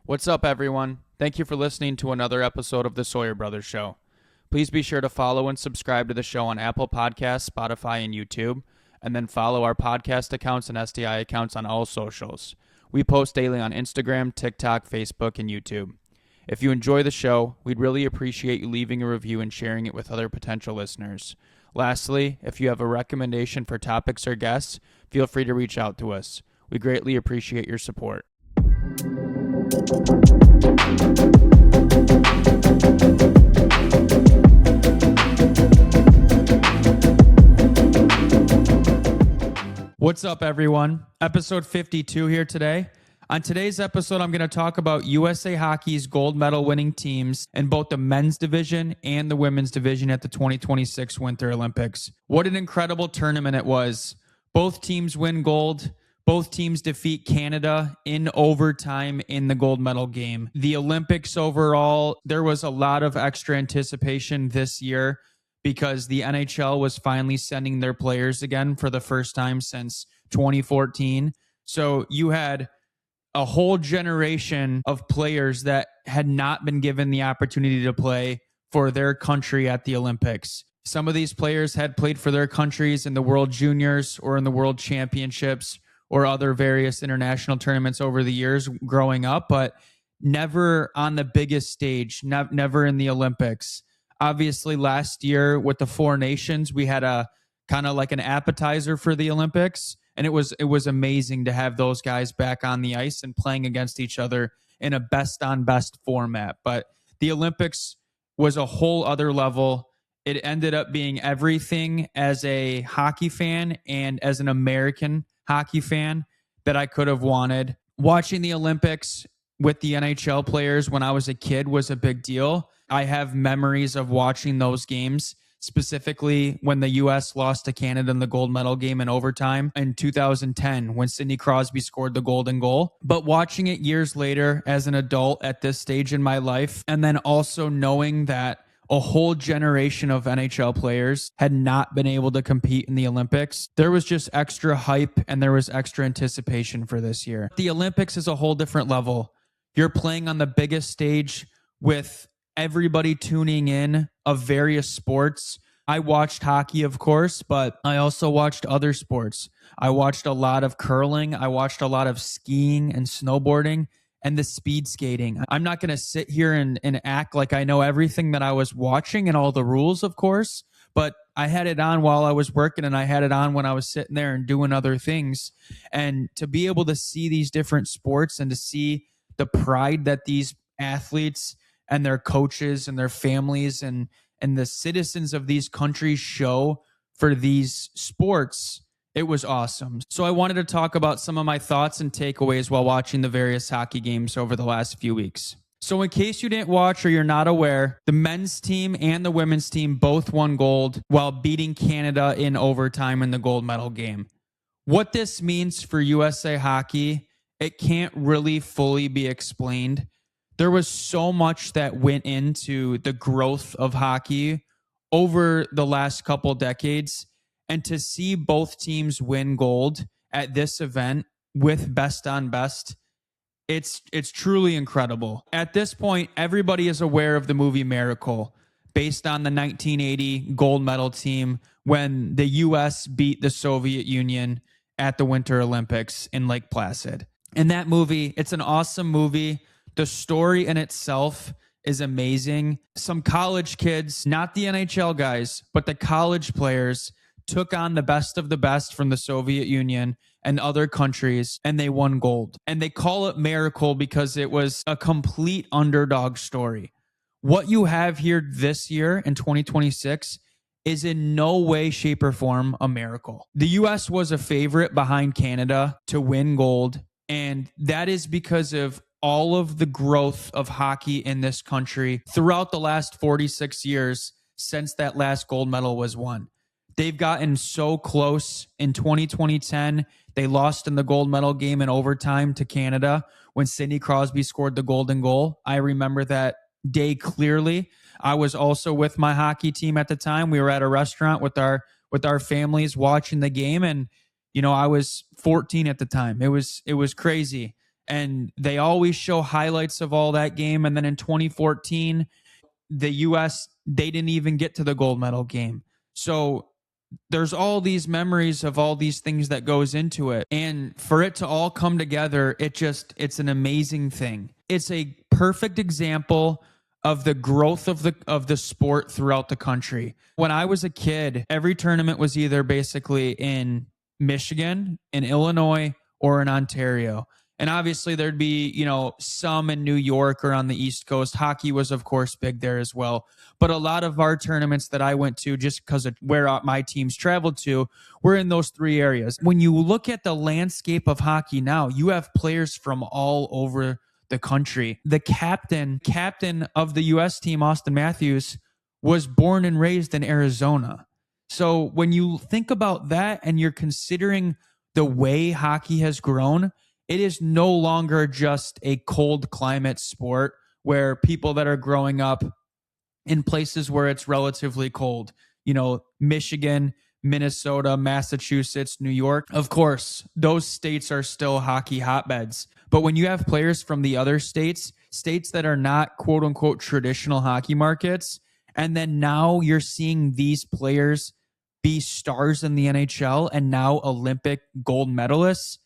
What's up, everyone? Thank you for listening to another episode of the Sawyer Brothers Show. Please be sure to follow and subscribe to the show on Apple Podcasts, Spotify, and YouTube, and then follow our podcast accounts and SDI accounts on all socials. We post daily on Instagram, TikTok, Facebook, and YouTube. If you enjoy the show, we'd really appreciate you leaving a review and sharing it with other potential listeners. Lastly, if you have a recommendation for topics or guests, feel free to reach out to us. We greatly appreciate your support. What's up, everyone? Episode 52 here today. On today's episode, I'm going to talk about USA Hockey's gold medal winning teams in both the men's division and the women's division at the 2026 Winter Olympics. What an incredible tournament it was. Both teams win gold. Both teams defeat Canada in overtime in the gold medal game. The Olympics overall, there was a lot of extra anticipation this year because the NHL was finally sending their players again for the first time since 2014. So you had a whole generation of players that had not been given the opportunity to play for their country at the Olympics. Some of these players had played for their countries in the World Juniors or in the World Championships or other various international tournaments over the years growing up, but never on the biggest stage, never in the Olympics. Obviously, last year with the Four Nations, we had a kind of like an appetizer for the Olympics, and it was amazing to have those guys back on the ice and playing against each other in a best-on-best format. But the Olympics was a whole other level. It ended up being everything as a hockey fan and as an American hockey fan that I could have wanted. Watching the Olympics with the NHL players when I was a kid was a big deal. I have memories of watching those games, specifically when the U.S. lost to Canada in the gold medal game in overtime in 2010 when Sidney Crosby scored the golden goal. But watching it years later as an adult at this stage in my life, and then also knowing that a whole generation of NHL players had not been able to compete in the Olympics, there was just extra hype and there was extra anticipation for this year. The Olympics is a whole different level. You're playing on the biggest stage with everybody tuning in of various sports. I watched hockey, of course, but I also watched other sports. I watched a lot of curling. I watched a lot of skiing and snowboarding and the speed skating. I'm not going to sit here and act like I know everything that I was watching and all the rules, of course, but I had it on while I was working and I had it on when I was sitting there and doing other things. And to be able to see these different sports and to see the pride that these athletes and their coaches and their families and the citizens of these countries show for these sports, it was awesome. So I wanted to talk about some of my thoughts and takeaways while watching the various hockey games over the last few weeks. So in case you didn't watch or you're not aware, the men's team and the women's team both won gold while beating Canada in overtime in the gold medal game. What this means for USA Hockey, it can't really fully be explained. There was so much that went into the growth of hockey over the last couple decades. And to see both teams win gold at this event with best on best, it's truly incredible. At this point, everybody is aware of the movie Miracle, based on the 1980 gold medal team when the U.S. beat the Soviet Union at the Winter Olympics in Lake Placid. And that movie, it's an awesome movie. The story in itself is amazing. Some college kids, not the NHL guys, but the college players, took on the best of the best from the Soviet Union and other countries, and they won gold. And they call it Miracle because it was a complete underdog story. What you have here this year in 2026 is in no way, shape, or form a miracle. The U.S. was a favorite behind Canada to win gold, and that is because of all of the growth of hockey in this country throughout the last 46 years since that last gold medal was won. They've gotten so close. In 2010, they lost in the gold medal game in overtime to Canada when Sidney Crosby scored the golden goal. I remember that day clearly. I was also with my hockey team at the time. We were at a restaurant with our families watching the game, and I was 14 at the time. It was crazy. And they always show highlights of all that game. And then in 2014, the US, they didn't even get to the gold medal game. So there's all these memories of all these things that goes into it. And for it to all come together, it's an amazing thing. It's a perfect example of the growth of the sport throughout the country. When I was a kid, every tournament was either basically in Michigan, in Illinois, or in Ontario. And obviously there'd be, some in New York or on the East Coast. Hockey was, of course, big there as well. But a lot of our tournaments that I went to, just because of where my teams traveled to, were in those three areas. When you look at the landscape of hockey now, you have players from all over the country. The captain of the U.S. team, Austin Matthews, was born and raised in Arizona. So when you think about that and you're considering the way hockey has grown, it is no longer just a cold climate sport where people that are growing up in places where it's relatively cold, Michigan, Minnesota, Massachusetts, New York. Of course, those states are still hockey hotbeds. But when you have players from the other states that are not quote unquote traditional hockey markets, and then now you're seeing these players be stars in the NHL and now Olympic gold medalists,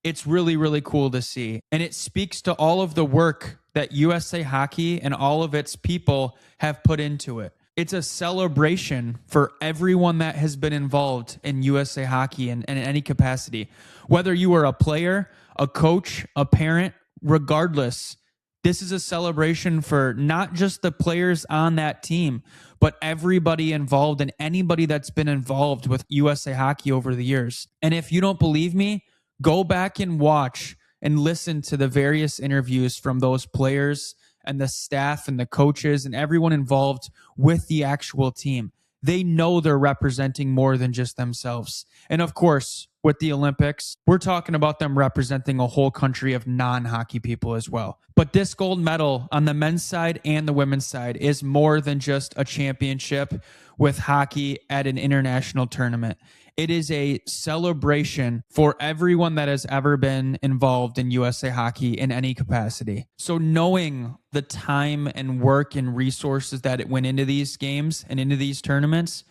it's really, really cool to see. And it speaks to all of the work that USA Hockey and all of its people have put into it. It's a celebration for everyone that has been involved in USA Hockey in any capacity. Whether you are a player, a coach, a parent, regardless, this is a celebration for not just the players on that team, but everybody involved and anybody that's been involved with USA Hockey over the years. And if you don't believe me, go back and watch and listen to the various interviews from those players and the staff and the coaches and everyone involved with the actual team. They know they're representing more than just themselves. And of course, with the Olympics, we're talking about them representing a whole country of non-hockey people as well. But this gold medal on the men's side and the women's side is more than just a championship with hockey at an international tournament. It is a celebration for everyone that has ever been involved in USA Hockey in any capacity. So knowing the time and work and resources that it went into these games and into these tournaments,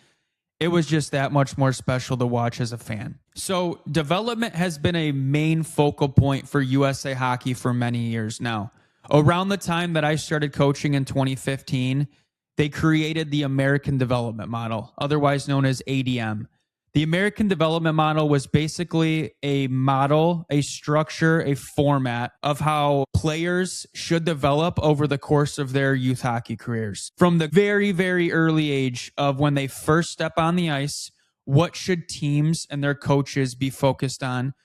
it was just that much more special to watch as a fan. So development has been a main focal point for USA Hockey for many years now. Around the time that I started coaching in 2015, they created the American Development Model, otherwise known as ADM. The American Development Model was basically a model, a structure, a format of how players should develop over the course of their youth hockey careers. From the very, very early age of when they first step on the ice, what should teams and their coaches be focused on?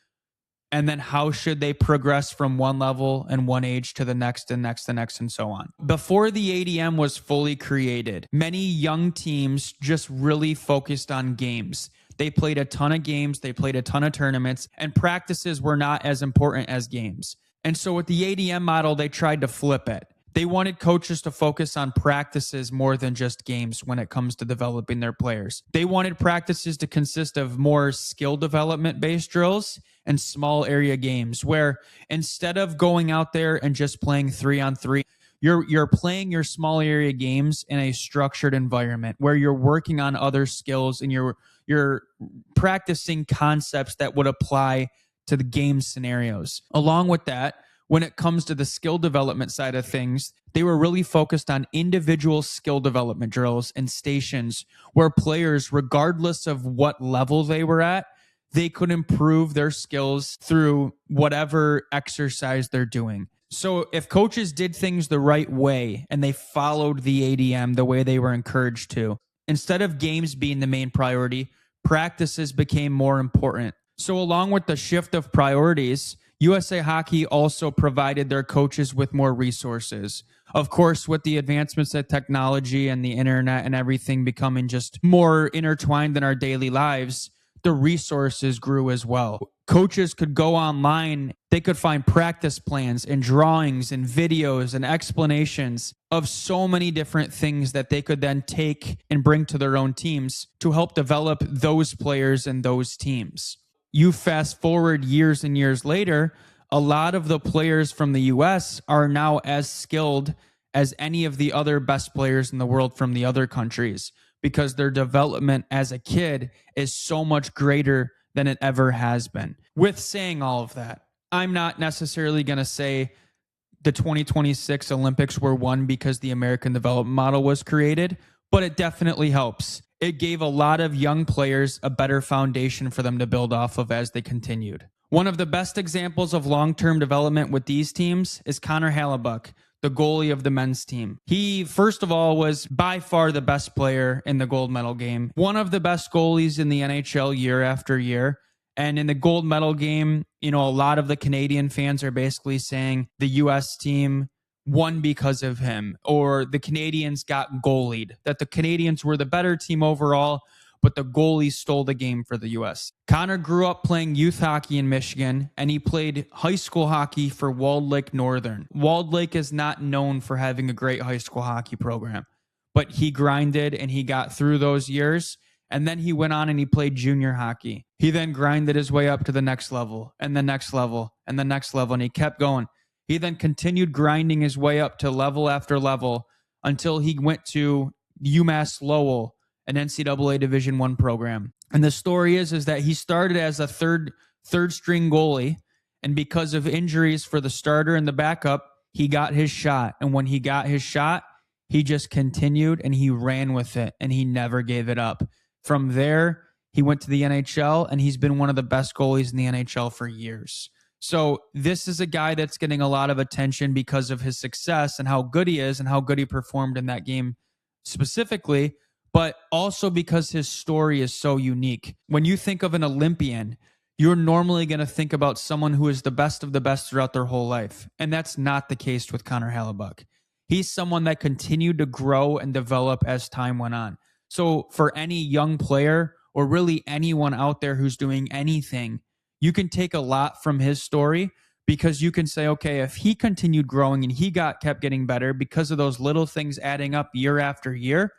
And then how should they progress from one level and one age to the next and next and next and so on. Before the ADM was fully created, many young teams just really focused on games. They played a ton of games, they played a ton of tournaments, and practices were not as important as games. And so with the ADM model, they tried to flip it. They wanted coaches to focus on practices more than just games when it comes to developing their players. They wanted practices to consist of more skill development based drills and small area games where instead of going out there and just playing 3-on-3, you're playing your small area games in a structured environment where you're working on other skills and you're practicing concepts that would apply to the game scenarios. Along with that, when it comes to the skill development side of things, they were really focused on individual skill development drills and stations where players, regardless of what level they were at, they could improve their skills through whatever exercise they're doing. So if coaches did things the right way and they followed the ADM the way they were encouraged to, instead of games being the main priority, practices became more important. So along with the shift of priorities, USA Hockey also provided their coaches with more resources. Of course, with the advancements of technology and the internet and everything becoming just more intertwined in our daily lives, the resources grew as well. Coaches could go online, they could find practice plans and drawings and videos and explanations of so many different things that they could then take and bring to their own teams to help develop those players and those teams. You fast forward years and years later, a lot of the players from the US are now as skilled as any of the other best players in the world from the other countries, because their development as a kid is so much greater than it ever has been. With saying all of that, I'm not necessarily going to say the 2026 Olympics were won because the American development model was created, but it definitely helps. It gave a lot of young players a better foundation for them to build off of as they continued. One of the best examples of long-term development with these teams is Connor Hellebuyck, the goalie of the men's team. He, first of all, was by far the best player in the gold medal game, one of the best goalies in the NHL year after year. And in the gold medal game, a lot of the Canadian fans are basically saying the U.S. team won because of him, or the Canadians got goalied, that the Canadians were the better team overall, but the goalie stole the game for the U.S. Connor grew up playing youth hockey in Michigan, and he played high school hockey for Walled Lake Northern. Walled Lake is not known for having a great high school hockey program, but he grinded and he got through those years. And then he went on and he played junior hockey. He then grinded his way up to the next level and the next level and the next level, and he kept going. He then continued grinding his way up to level after level until he went to UMass Lowell, an NCAA Division I program. And the story is that he started as a third string goalie, and because of injuries for the starter and the backup, he got his shot. And when he got his shot, he just continued and he ran with it, and he never gave it up. From there, he went to the NHL, and he's been one of the best goalies in the NHL for years. So this is a guy that's getting a lot of attention because of his success and how good he is and how good he performed in that game specifically, but also because his story is so unique. When you think of an Olympian, you're normally going to think about someone who is the best of the best throughout their whole life. And that's not the case with Connor Hellebuyck. He's someone that continued to grow and develop as time went on. So for any young player, or really anyone out there who's doing anything, you can take a lot from his story, because you can say, okay, if he continued growing and he kept getting better because of those little things adding up year after year,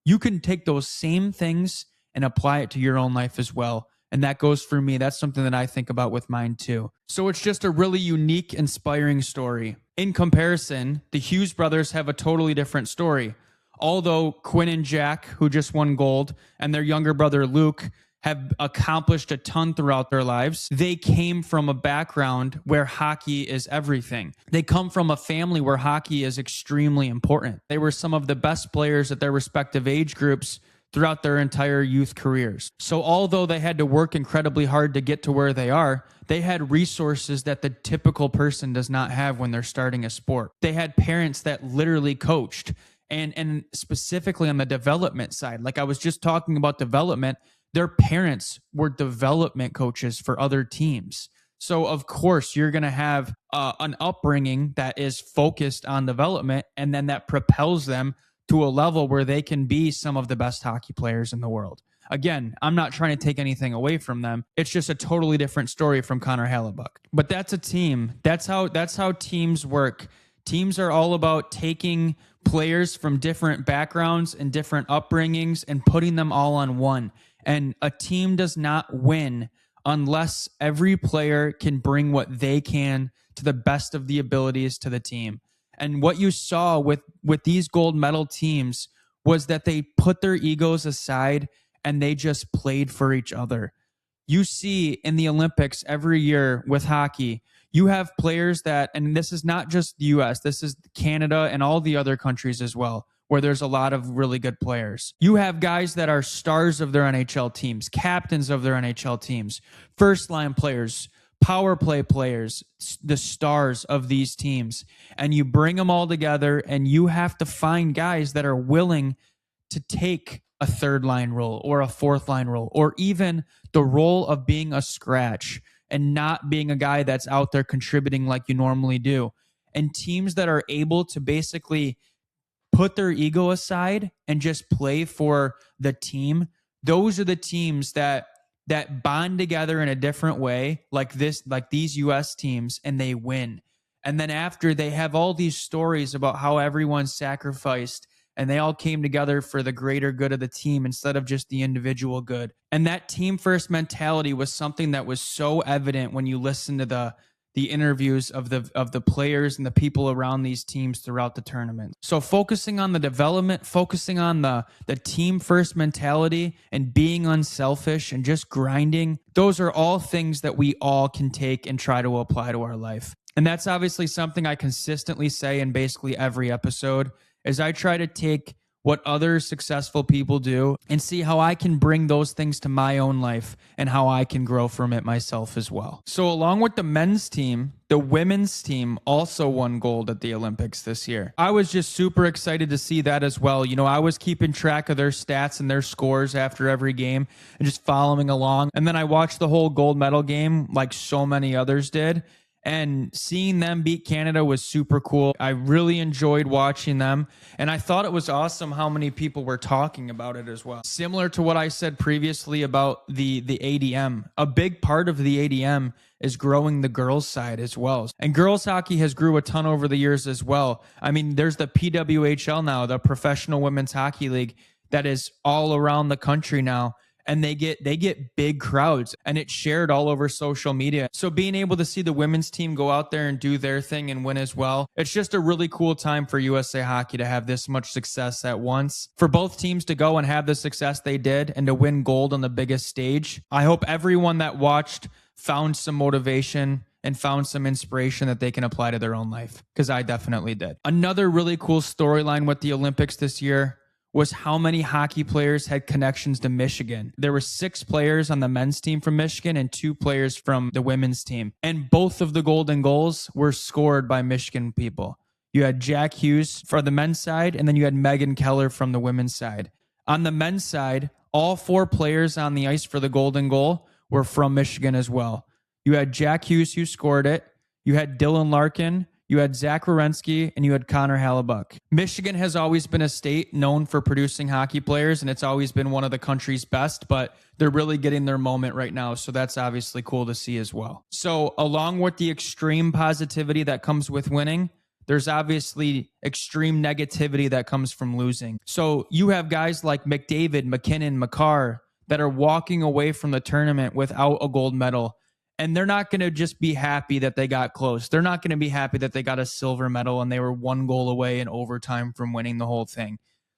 you can take those same things and apply it to your own life as well. And that goes for me. That's something that I think about with mine too. So it's just a really unique, inspiring story. In comparison, the Hughes brothers have a totally different story. Although Quinn and Jack, who just won gold, and their younger brother Luke have accomplished a ton throughout their lives, they came from a background where hockey is everything. They come from a family where hockey is extremely important. They were some of the best players at their respective age groups throughout their entire youth careers. So although they had to work incredibly hard to get to where they are, they had resources that the typical person does not have when they're starting a sport. They had parents that literally coached. And specifically on the development side, like I was just talking about development, their parents were development coaches for other teams. So of course you're going to have an upbringing that is focused on development, and then that propels them to a level where they can be some of the best hockey players in the world. Again, I'm not trying to take anything away from them. It's just a totally different story from Connor Hellebuyck. But that's a team. That's how teams work. Teams are all about taking players from different backgrounds and different upbringings and putting them all on one. And a team does not win unless every player can bring what they can to the best of the abilities to the team. And what you saw with these gold medal teams was that they put their egos aside and they just played for each other. You see in the Olympics every year with hockey, you have players that, and this is not just the US, this is Canada and all the other countries as well, where there's a lot of really good players. You have guys that are stars of their NHL teams, captains of their NHL teams, first line players, power play players, the stars of these teams. And you bring them all together, and you have to find guys that are willing to take a third line role or a fourth line role, or even the role of being a scratch and not being a guy that's out there contributing like you normally do. And teams that are able to basically put their ego aside and just play for the team, those are the teams that bond together in a different way, like these US teams, and they win. And then after, they have all these stories about how everyone sacrificed and they all came together for the greater good of the team instead of just the individual good. And that team first mentality was something that was so evident when you listen to the interviews of the players and the people around these teams throughout the tournament. So focusing on the development, focusing on the team first mentality and being unselfish and just grinding, those are all things that we all can take and try to apply to our life. And that's obviously something I consistently say in basically every episode, is I try to take what other successful people do and see how I can bring those things to my own life and how I can grow from it myself as well. So along with the men's team, the women's team also won gold at the Olympics this year. I was just super excited to see that as well. You know, I was keeping track of their stats and their scores after every game and just following along. And then I watched the whole gold medal game like so many others did. And seeing them beat Canada was super cool. I really enjoyed watching them. And I thought it was awesome how many people were talking about it as well. Similar to what I said previously about the ADM, a big part of the ADM is growing the girls' side as well. And girls hockey has grew a ton over the years as well. I mean, there's the PWHL now, the Professional Women's Hockey League, that is all around the country now. And they get big crowds, and it's shared all over social media. So being able to see the women's team go out there and do their thing and win as well, it's just a really cool time for USA Hockey to have this much success at once. For both teams to go and have the success they did and to win gold on the biggest stage, I hope everyone that watched found some motivation and found some inspiration that they can apply to their own life, because I definitely did. Another really cool storyline with the Olympics this year was how many hockey players had connections to Michigan. There were 6 players on the men's team from Michigan and 2 players from the women's team. And both of the golden goals were scored by Michigan people. You had Jack Hughes for the men's side, and then you had Megan Keller from the women's side. On the men's side, all 4 players on the ice for the golden goal were from Michigan as well. You had Jack Hughes who scored it. You had Dylan Larkin. You had Zach Werenski, and you had Connor Hallebuck. Michigan has always been a state known for producing hockey players, and it's always been one of the country's best, but they're really getting their moment right now, so that's obviously cool to see as well. So along with the extreme positivity that comes with winning, there's obviously extreme negativity that comes from losing. So you have guys like McDavid, McKinnon, Makar that are walking away from the tournament without a gold medal. And they're not going to just be happy that they got close. They're not going to be happy that they got a silver medal and they were 1 goal away in overtime from winning the whole thing.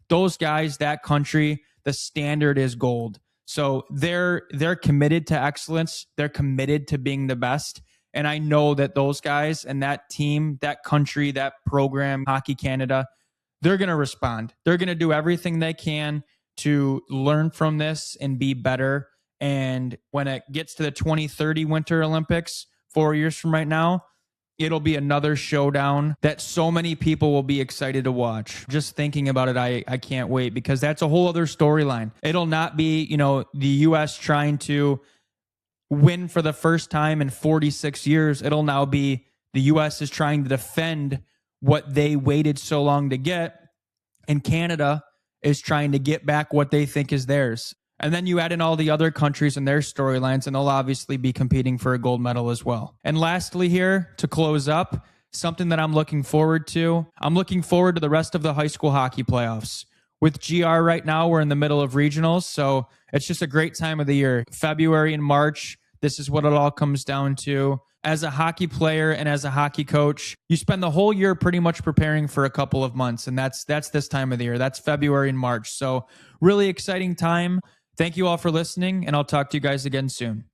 Those guys, that country, the standard is gold. So they're committed to excellence. They're committed to being the best. And I know that those guys and that team, that country, that program, Hockey Canada, they're going to respond. They're going to do everything they can to learn from this and be better. And when it gets to the 2030 Winter Olympics, 4 years from right now, it'll be another showdown that so many people will be excited to watch. Just thinking about it, I can't wait, because that's a whole other storyline. It'll not be, the U.S. trying to win for the first time in 46 years. It'll now be the U.S. is trying to defend what they waited so long to get, and Canada is trying to get back what they think is theirs. And then you add in all the other countries and their storylines, and they'll obviously be competing for a gold medal as well. And lastly here, to close up, something that I'm looking forward to. I'm looking forward to the rest of the high school hockey playoffs. With GR right now, we're in the middle of regionals, so it's just a great time of the year. February and March, this is what it all comes down to. As a hockey player and as a hockey coach, you spend the whole year pretty much preparing for a couple of months, and that's this time of the year. That's February and March. So really exciting time. Thank you all for listening, and I'll talk to you guys again soon.